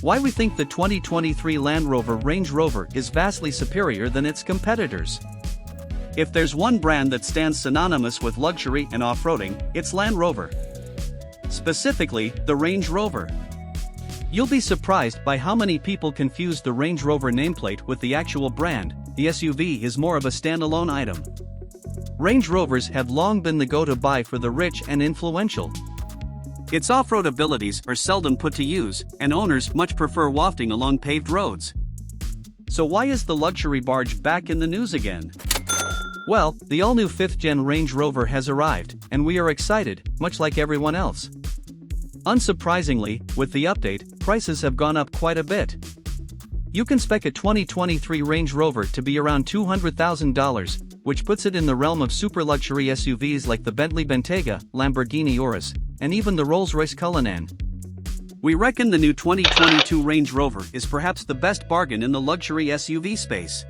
Why we think the 2023 Land Rover Range Rover is vastly superior than its competitors. If there's one brand that stands synonymous with luxury and off-roading, it's Land Rover. Specifically, the Range Rover. You'll be surprised by how many people confuse the Range Rover nameplate with the actual brand. The SUV is more of a standalone item. Range Rovers have long been the go-to buy for the rich and influential. Its off-road abilities are seldom put to use, and owners much prefer wafting along paved roads. So why is the luxury barge back in the news again? Well, the all-new 5th-gen Range Rover has arrived, and we are excited, much like everyone else. Unsurprisingly, with the update, prices have gone up quite a bit. You can spec a 2023 Range Rover to be around $200,000, which puts it in the realm of super luxury SUVs like the Bentley Bentayga, Lamborghini Urus, and even the Rolls-Royce Cullinan. We reckon the new 2022 Range Rover is perhaps the best bargain in the luxury SUV space.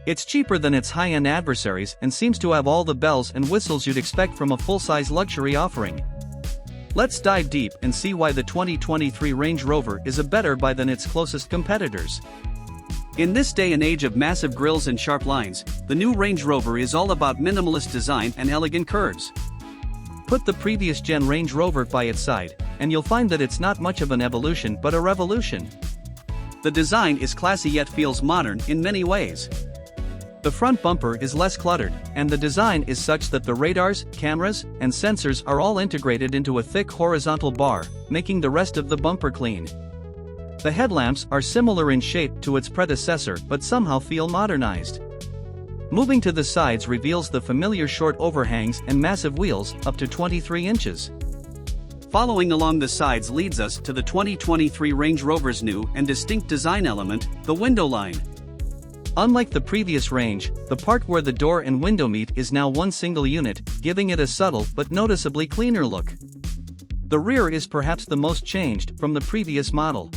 It's cheaper than its high-end adversaries and seems to have all the bells and whistles you'd expect from a full-size luxury offering. Let's dive deep and see why the 2023 Range Rover is a better buy than its closest competitors. In this day and age of massive grills and sharp lines, the new Range Rover is all about minimalist design and elegant curves. Put the previous gen Range Rover by its side, and you'll find that it's not much of an evolution but a revolution. The design is classy yet feels modern in many ways. The front bumper is less cluttered, and the design is such that the radars, cameras, and sensors are all integrated into a thick horizontal bar, making the rest of the bumper clean. The headlamps are similar in shape to its predecessor but somehow feel modernized. Moving to the sides reveals the familiar short overhangs and massive wheels, up to 23 inches. Following along the sides leads us to the 2023 Range Rover's new and distinct design element, the window line. Unlike the previous Range, the part where the door and window meet is now one single unit, giving it a subtle but noticeably cleaner look. The rear is perhaps the most changed from the previous model.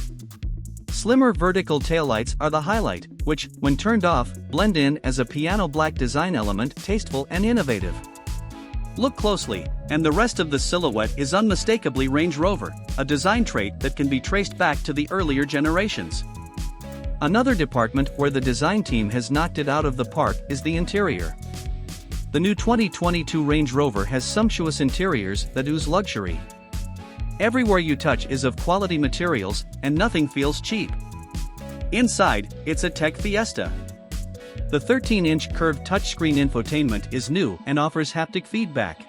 Slimmer vertical taillights are the highlight, which, when turned off, blend in as a piano black design element, tasteful and innovative. Look closely, and the rest of the silhouette is unmistakably Range Rover, a design trait that can be traced back to the earlier generations. Another department where the design team has knocked it out of the park is the interior. The new 2022 Range Rover has sumptuous interiors that ooze luxury. Everywhere you touch is of quality materials, and nothing feels cheap. Inside, it's a tech fiesta. The 13-inch curved touchscreen infotainment is new and offers haptic feedback.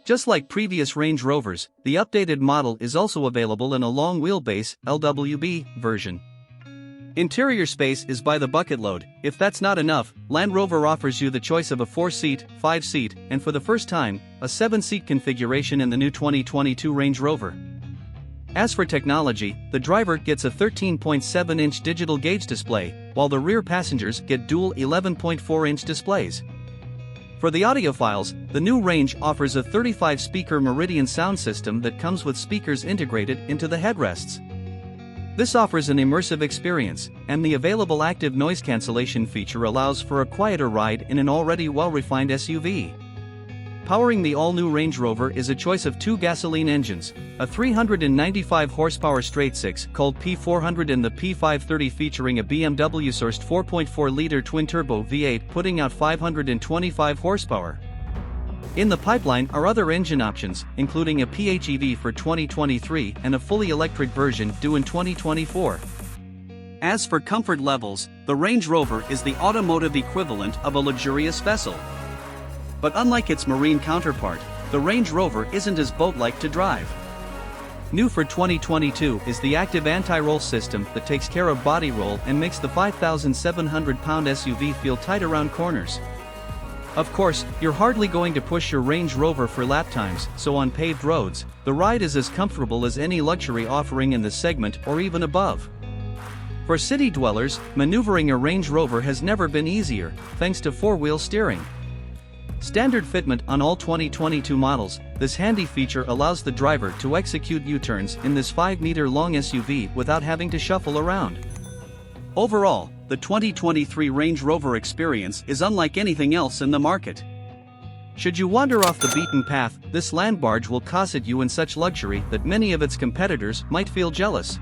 Just like previous Range Rovers, the updated model is also available in a long wheelbase (LWB) version. Interior space is by the bucket load. If that's not enough, Land Rover offers you the choice of a 4-seat, 5-seat, and for the first time, a 7-seat configuration in the new 2022 Range Rover. As for technology, the driver gets a 13.7-inch digital gauge display, while the rear passengers get dual 11.4-inch displays. For the audiophiles, the new Range offers a 35-speaker Meridian sound system that comes with speakers integrated into the headrests. This offers an immersive experience, and the available active noise cancellation feature allows for a quieter ride in an already well-refined SUV. Powering the all-new Range Rover is a choice of two gasoline engines, a 395-horsepower straight-six called P400 and the P530 featuring a BMW-sourced 4.4-liter twin-turbo V8 putting out 525 horsepower. In the pipeline are other engine options, including a PHEV for 2023 and a fully electric version due in 2024. As for comfort levels, the Range Rover is the automotive equivalent of a luxurious vessel. But unlike its marine counterpart, the Range Rover isn't as boat-like to drive. New for 2022 is the active anti-roll system that takes care of body roll and makes the 5,700-pound SUV feel tight around corners. Of course, you're hardly going to push your Range Rover for lap times, so on paved roads, the ride is as comfortable as any luxury offering in the segment or even above. For city dwellers, maneuvering a Range Rover has never been easier, thanks to four-wheel steering. Standard fitment on all 2022 models, this handy feature allows the driver to execute U-turns in this 5-meter-long SUV without having to shuffle around. Overall, the 2023 Range Rover experience is unlike anything else in the market. Should you wander off the beaten path, this land barge will cosset you in such luxury that many of its competitors might feel jealous.